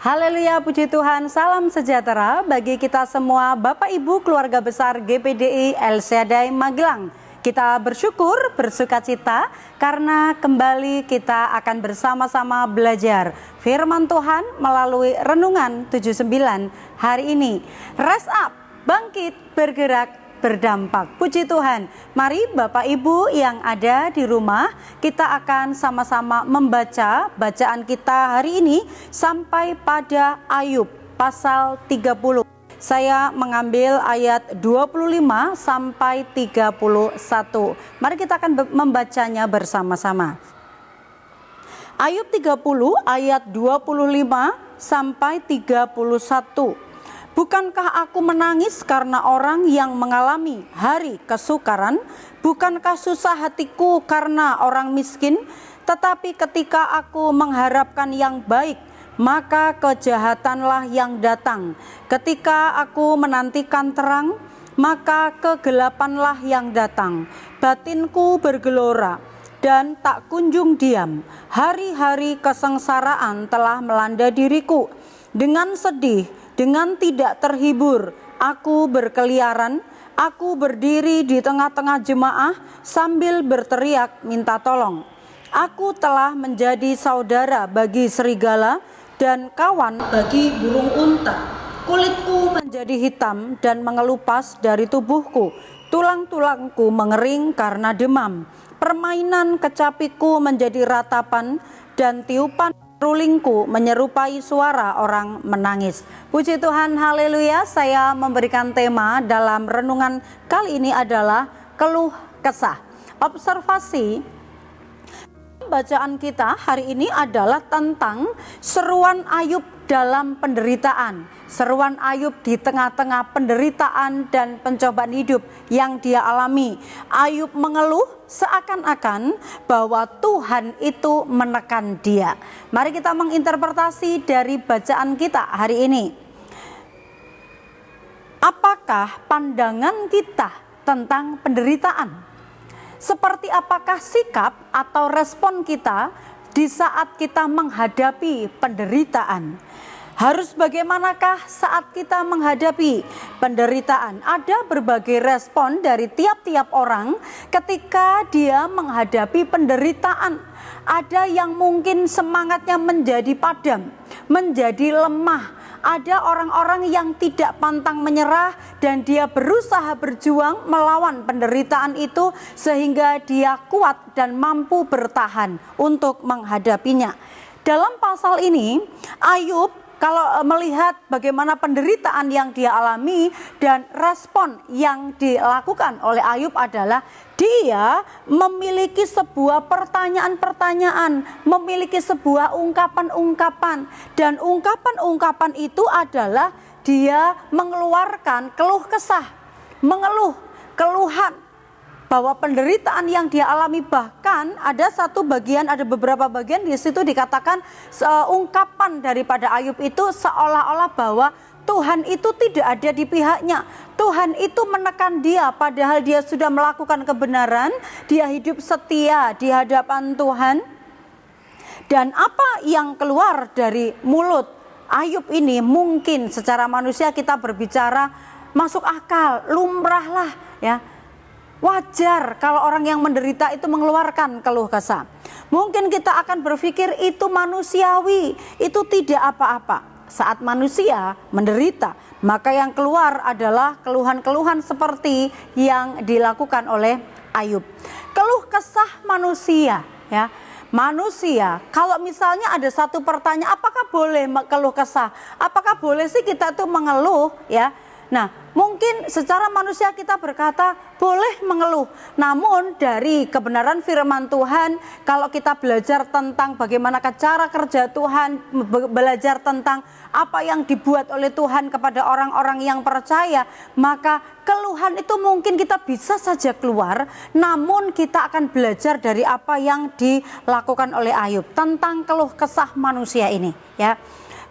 Haleluya, puji Tuhan, salam sejahtera bagi kita semua Bapak Ibu keluarga besar GPDI El Shaddai Magelang. Kita bersyukur, bersukacita karena kembali kita akan bersama-sama belajar firman Tuhan melalui Renungan 79 hari ini. Rise up, bangkit, bergerak, berdampak. Puji Tuhan. Mari Bapak Ibu yang ada di rumah, kita akan sama-sama membaca bacaan kita hari ini sampai pada Ayub pasal 30. Saya mengambil ayat 25 sampai 31. Mari kita akan membacanya bersama-sama. Ayub 30 ayat 25 sampai 31. Bukankah aku menangis karena orang yang mengalami hari kesukaran? Bukankah susah hatiku karena orang miskin? Tetapi ketika aku mengharapkan yang baik, maka kejahatanlah yang datang. Ketika aku menantikan terang, maka kegelapanlah yang datang. Batinku bergelora dan tak kunjung diam. Hari-hari kesengsaraan telah melanda diriku. Dengan sedih, dengan tidak terhibur, aku berkeliaran, aku berdiri di tengah-tengah jemaah sambil berteriak minta tolong. Aku telah menjadi saudara bagi serigala dan kawan bagi burung unta. Kulitku menjadi hitam dan mengelupas dari tubuhku. Tulang-tulangku mengering karena demam. Permainan kecapiku menjadi ratapan dan tiupan rulingku menyerupai suara orang menangis. Puji Tuhan, haleluya. Saya memberikan tema dalam renungan kali ini adalah keluh kesah. Observasi bacaan kita hari ini adalah tentang seruan Ayub dalam penderitaan. Seruan Ayub di tengah-tengah penderitaan dan pencobaan hidup yang dia alami. Ayub mengeluh seakan-akan bahwa Tuhan itu menekan dia. Mari kita menginterpretasi dari bacaan kita hari ini. Apakah pandangan kita tentang penderitaan? Seperti apakah sikap atau respon kita di saat kita menghadapi penderitaan? Harus bagaimanakah saat kita menghadapi penderitaan? Ada berbagai respon dari tiap-tiap orang ketika dia menghadapi penderitaan. Ada yang mungkin semangatnya menjadi padam, menjadi lemah. Ada orang-orang yang tidak pantang menyerah dan dia berusaha berjuang melawan penderitaan itu sehingga dia kuat dan mampu bertahan untuk menghadapinya. Dalam pasal ini, Ayub kalau melihat bagaimana penderitaan yang dia alami dan respon yang dilakukan oleh Ayub adalah dia memiliki sebuah pertanyaan-pertanyaan, memiliki sebuah ungkapan-ungkapan, dan ungkapan-ungkapan itu adalah dia mengeluarkan keluh kesah, mengeluh, keluhan bahwa penderitaan yang dia alami. Bahkan ada beberapa bagian di situ dikatakan ungkapan daripada Ayub itu seolah-olah bahwa Tuhan itu tidak ada di pihaknya. Tuhan itu menekan dia padahal dia sudah melakukan kebenaran, dia hidup setia di hadapan Tuhan. Dan apa yang keluar dari mulut Ayub ini mungkin secara manusia kita berbicara masuk akal, lumrah lah ya. Wajar kalau orang yang menderita itu mengeluarkan keluh kesah. Mungkin kita akan berpikir itu manusiawi, itu tidak apa-apa. Saat manusia menderita, maka yang keluar adalah keluhan-keluhan seperti yang dilakukan oleh Ayub. Keluh kesah manusia, ya. Manusia, kalau misalnya ada satu pertanyaan, apakah boleh keluh kesah? Apakah boleh sih kita tuh mengeluh, ya? Nah, mungkin secara manusia kita berkata boleh mengeluh. Namun dari kebenaran firman Tuhan, kalau kita belajar tentang bagaimana cara kerja Tuhan, belajar tentang apa yang dibuat oleh Tuhan kepada orang-orang yang percaya, maka keluhan itu mungkin kita bisa saja keluar. Namun kita akan belajar dari apa yang dilakukan oleh Ayub tentang keluh kesah manusia ini, ya.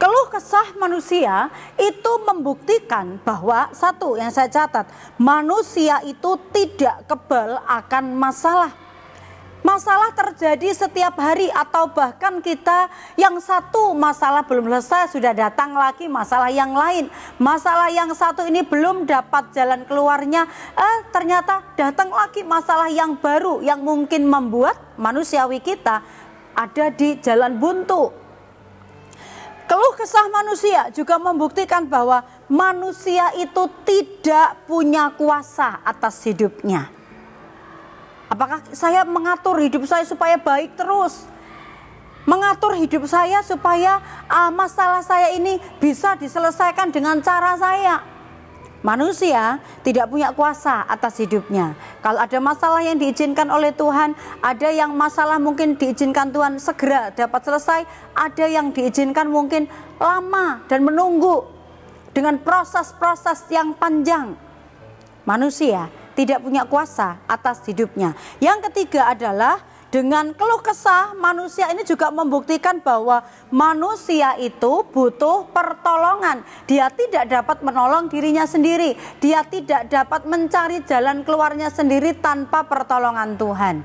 Keluh kesah manusia itu membuktikan bahwa satu yang saya catat, manusia itu tidak kebal akan masalah. Masalah terjadi setiap hari, atau bahkan kita yang satu masalah belum selesai sudah datang lagi masalah yang lain. Masalah yang satu ini belum dapat jalan keluarnya, ternyata datang lagi masalah yang baru yang mungkin membuat manusiawi kita ada di jalan buntu. Keluh kesah manusia juga membuktikan bahwa manusia itu tidak punya kuasa atas hidupnya. Apakah saya mengatur hidup saya supaya baik terus? Mengatur hidup saya supaya masalah saya ini bisa diselesaikan dengan cara saya. Manusia tidak punya kuasa atas hidupnya. Kalau ada masalah yang diizinkan oleh Tuhan, ada yang masalah mungkin diizinkan Tuhan segera dapat selesai, ada yang diizinkan mungkin lama dan menunggu dengan proses-proses yang panjang. Manusia tidak punya kuasa atas hidupnya. Yang ketiga adalah dengan keluh kesah manusia ini juga membuktikan bahwa manusia itu butuh pertolongan. Dia tidak dapat menolong dirinya sendiri. Dia tidak dapat mencari jalan keluarnya sendiri tanpa pertolongan Tuhan.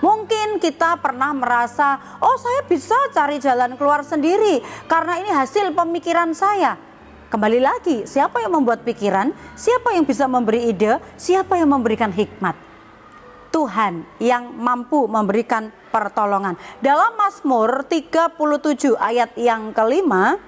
Mungkin kita pernah merasa, oh saya bisa cari jalan keluar sendiri karena ini hasil pemikiran saya. Kembali lagi, siapa yang membuat pikiran? Siapa yang bisa memberi ide? Siapa yang memberikan hikmat? Tuhan yang mampu memberikan pertolongan. Dalam Mazmur 37 ayat yang kelima,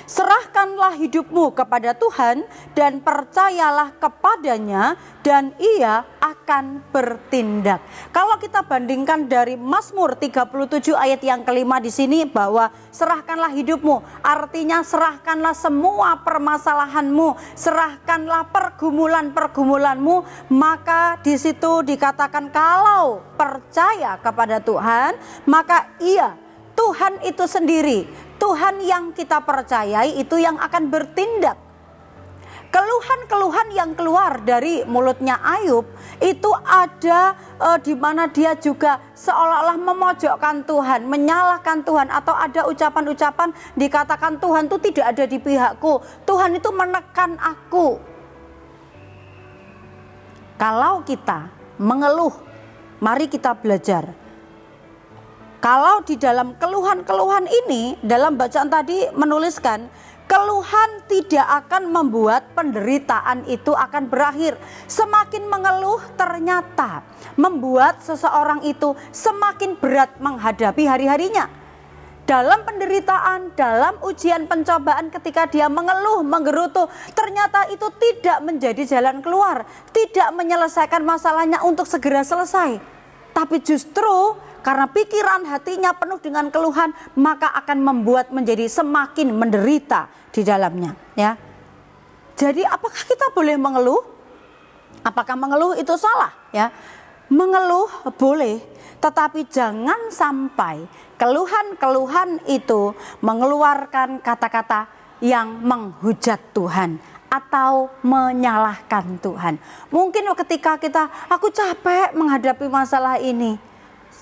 serahkanlah hidupmu kepada Tuhan dan percayalah kepadanya dan ia akan bertindak. Kalau kita bandingkan dari Mazmur 37 ayat yang kelima di sini bahwa serahkanlah hidupmu, artinya serahkanlah semua permasalahanmu, serahkanlah pergumulan-pergumulanmu, maka di situ dikatakan kalau percaya kepada Tuhan, maka Tuhan itu sendiri, Tuhan yang kita percayai itu yang akan bertindak. Keluhan-keluhan yang keluar dari mulutnya Ayub itu ada di mana dia juga seolah-olah memojokkan Tuhan, menyalahkan Tuhan, atau ada ucapan-ucapan dikatakan Tuhan itu tidak ada di pihakku, Tuhan itu menekan aku. Kalau kita mengeluh, mari kita belajar. Kalau di dalam keluhan-keluhan ini, dalam bacaan tadi menuliskan, keluhan tidak akan membuat penderitaan itu akan berakhir. Semakin mengeluh ternyata membuat seseorang itu semakin berat menghadapi hari-harinya. Dalam penderitaan, dalam ujian pencobaan, ketika dia mengeluh, menggerutu, ternyata itu tidak menjadi jalan keluar, tidak menyelesaikan masalahnya untuk segera selesai. Tapi justru karena pikiran hatinya penuh dengan keluhan, maka akan membuat menjadi semakin menderita di dalamnya, ya. Jadi apakah kita boleh mengeluh? Apakah mengeluh itu salah, ya? Mengeluh boleh, tetapi jangan sampai keluhan-keluhan itu mengeluarkan kata-kata yang menghujat Tuhan atau menyalahkan Tuhan. Mungkin ketika aku capek menghadapi masalah ini,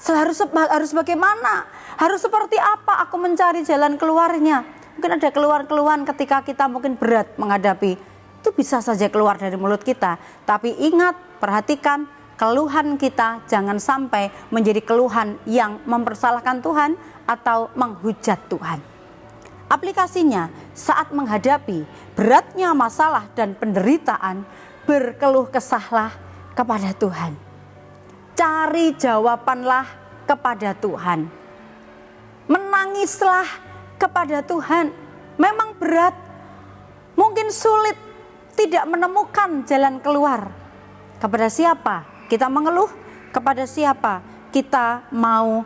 harus bagaimana? Harus seperti apa aku mencari jalan keluarnya? Mungkin ada keluhan-keluhan ketika kita mungkin berat menghadapi. Itu bisa saja keluar dari mulut kita. Tapi ingat, perhatikan, keluhan kita jangan sampai menjadi keluhan yang mempersalahkan Tuhan atau menghujat Tuhan. Aplikasinya, saat menghadapi beratnya masalah dan penderitaan, berkeluh kesahlah kepada Tuhan. Cari jawabanlah kepada Tuhan. Menangislah kepada Tuhan. Memang berat, mungkin sulit, tidak menemukan jalan keluar. Kepada siapa kita mengeluh? Kepada siapa kita mau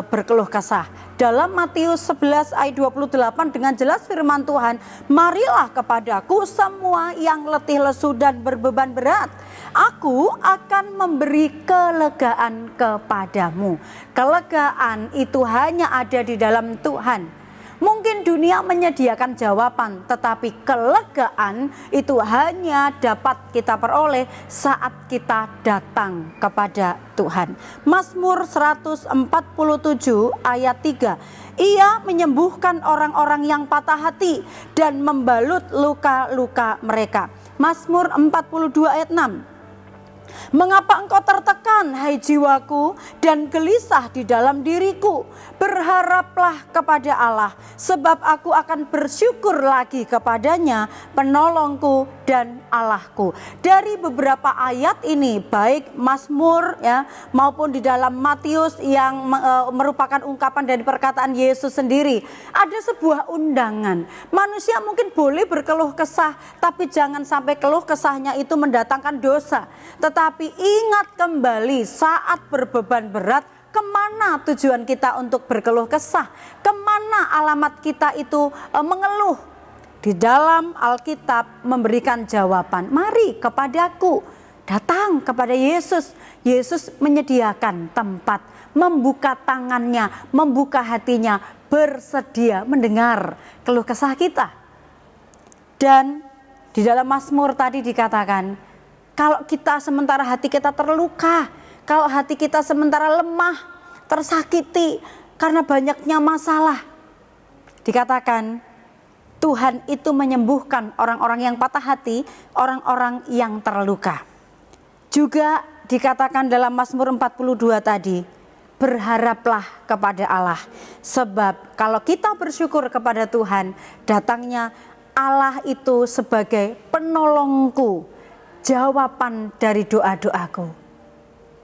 berkeluh kesah? Dalam Matius 11 ayat 28 dengan jelas firman Tuhan, marilah kepadaku semua yang letih lesu dan berbeban berat, aku akan memberi kelegaan kepadamu. Kelegaan itu hanya ada di dalam Tuhan. Mungkin dunia menyediakan jawaban, tetapi kelegaan itu hanya dapat kita peroleh saat kita datang kepada Tuhan. Mazmur 147 ayat 3. Ia menyembuhkan orang-orang yang patah hati dan membalut luka-luka mereka. Mazmur 42 ayat 6. Mengapa engkau tertekan, hai jiwaku, dan gelisah di dalam diriku? Berharaplah kepada Allah, sebab aku akan bersyukur lagi kepadanya, penolongku dan Allahku. Dari beberapa ayat ini, baik Mazmur ya maupun di dalam Matius yang merupakan ungkapan dari perkataan Yesus sendiri, ada sebuah undangan. Manusia mungkin boleh berkeluh kesah, tapi jangan sampai keluh kesahnya itu mendatangkan dosa. Tetapi ingat kembali saat berbeban berat, kemana tujuan kita untuk berkeluh kesah? Kemana alamat kita itu mengeluh? Di dalam Alkitab memberikan jawaban, mari kepadaku, datang kepada Yesus. Yesus menyediakan tempat, membuka tangannya, membuka hatinya, bersedia mendengar keluh kesah kita. Dan di dalam Mazmur tadi dikatakan, kalau kita sementara hati kita terluka, kalau hati kita sementara lemah, tersakiti karena banyaknya masalah, dikatakan Tuhan itu menyembuhkan orang-orang yang patah hati, orang-orang yang terluka. Juga dikatakan dalam Mazmur 42 tadi, berharaplah kepada Allah. Sebab kalau kita bersyukur kepada Tuhan, datangnya Allah itu sebagai penolongku, jawaban dari doa-doaku.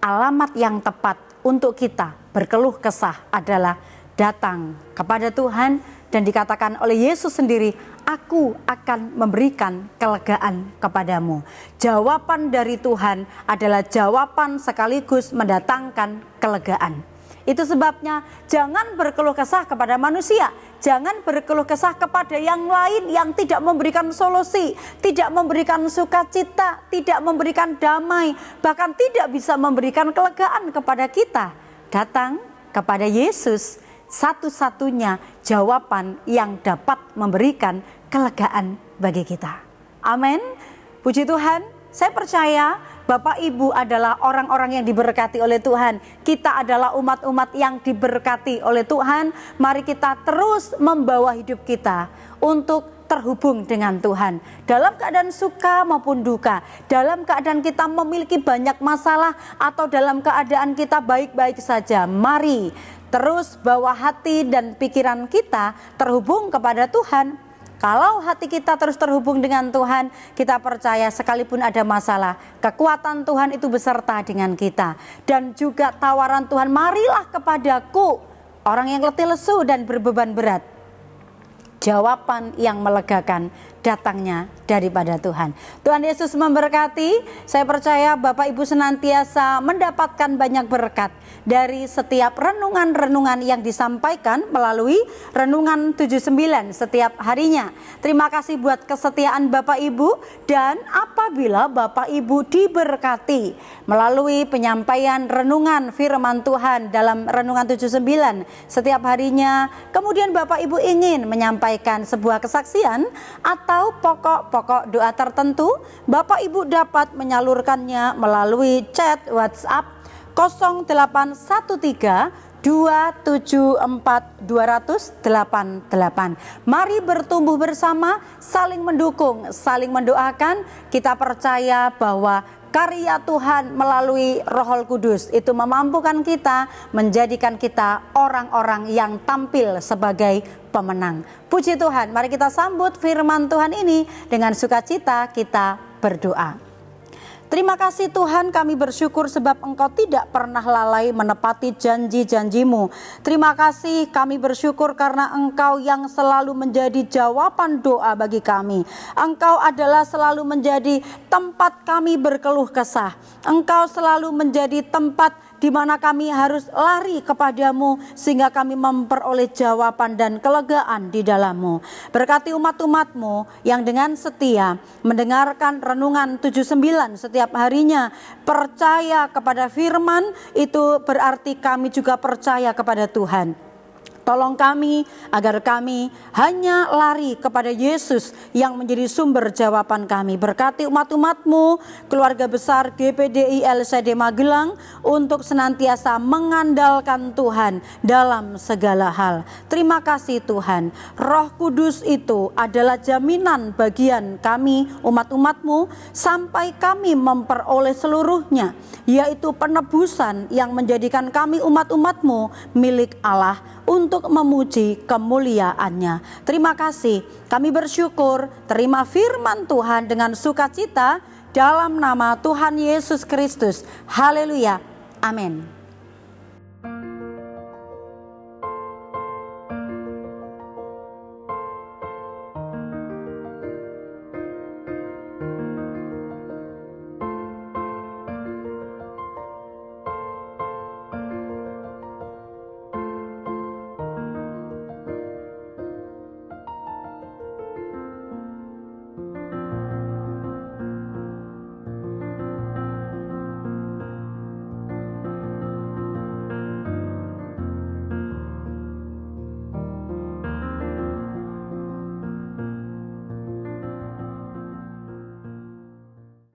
Alamat yang tepat untuk kita berkeluh kesah adalah datang kepada Tuhan, dan dikatakan oleh Yesus sendiri, aku akan memberikan kelegaan kepadamu. Jawaban dari Tuhan adalah jawaban sekaligus mendatangkan kelegaan. Itu sebabnya jangan berkeluh kesah kepada manusia, jangan berkeluh kesah kepada yang lain yang tidak memberikan solusi, tidak memberikan sukacita, tidak memberikan damai, bahkan tidak bisa memberikan kelegaan kepada kita. Datang kepada Yesus, satu-satunya jawaban yang dapat memberikan kelegaan bagi kita. Amin. Puji Tuhan, saya percaya Bapak Ibu adalah orang-orang yang diberkati oleh Tuhan. Kita adalah umat-umat yang diberkati oleh Tuhan. Mari kita terus membawa hidup kita untuk terhubung dengan Tuhan. Dalam keadaan suka maupun duka, dalam keadaan kita memiliki banyak masalah atau dalam keadaan kita baik-baik saja, mari terus bawa hati dan pikiran kita terhubung kepada Tuhan. Kalau hati kita terus terhubung dengan Tuhan, kita percaya sekalipun ada masalah, kekuatan Tuhan itu beserta dengan kita. Dan juga tawaran Tuhan, marilah kepadaku, orang yang letih lesu dan berbeban berat. Jawaban yang melegakan datangnya daripada Tuhan. Tuhan Yesus memberkati. Saya percaya Bapak Ibu senantiasa mendapatkan banyak berkat dari setiap renungan-renungan yang disampaikan melalui Renungan 79 setiap harinya. Terima kasih buat kesetiaan Bapak Ibu, dan apabila Bapak Ibu diberkati melalui penyampaian renungan firman Tuhan dalam Renungan 79 setiap harinya, kemudian Bapak Ibu ingin menyampaikan sebuah kesaksian atau pokok-pokok doa tertentu, Bapak Ibu dapat menyalurkannya melalui chat WhatsApp 0813 274 20088. Mari bertumbuh bersama, saling mendukung, saling mendoakan. Kita percaya bahwa karya Tuhan melalui Roh Kudus itu memampukan kita, menjadikan kita orang-orang yang tampil sebagai pemenang. Puji Tuhan, mari kita sambut firman Tuhan ini dengan sukacita. Kita berdoa. Terima kasih Tuhan, kami bersyukur sebab Engkau tidak pernah lalai menepati janji-janji-Mu. Terima kasih, kami bersyukur karena Engkau yang selalu menjadi jawaban doa bagi kami. Engkau adalah selalu menjadi tempat kami berkeluh kesah. Engkau selalu menjadi tempat di mana kami harus lari kepadamu sehingga kami memperoleh jawaban dan kelegaan di dalam-Mu. Berkati umat-umat-Mu yang dengan setia mendengarkan Renungan 79 setiap harinya, percaya kepada firman, itu berarti kami juga percaya kepada Tuhan. Tolong kami agar kami hanya lari kepada Yesus yang menjadi sumber jawaban kami. Berkati umat-umat-Mu, keluarga besar GPDI LCD Magelang untuk senantiasa mengandalkan Tuhan dalam segala hal. Terima kasih Tuhan. Roh Kudus itu adalah jaminan bagian kami umat-umat-Mu sampai kami memperoleh seluruhnya, yaitu penebusan yang menjadikan kami umat-umat-Mu milik Allah untuk memuji kemuliaan-Nya. Terima kasih, kami bersyukur, terima firman Tuhan dengan sukacita dalam nama Tuhan Yesus Kristus. Haleluya, amin.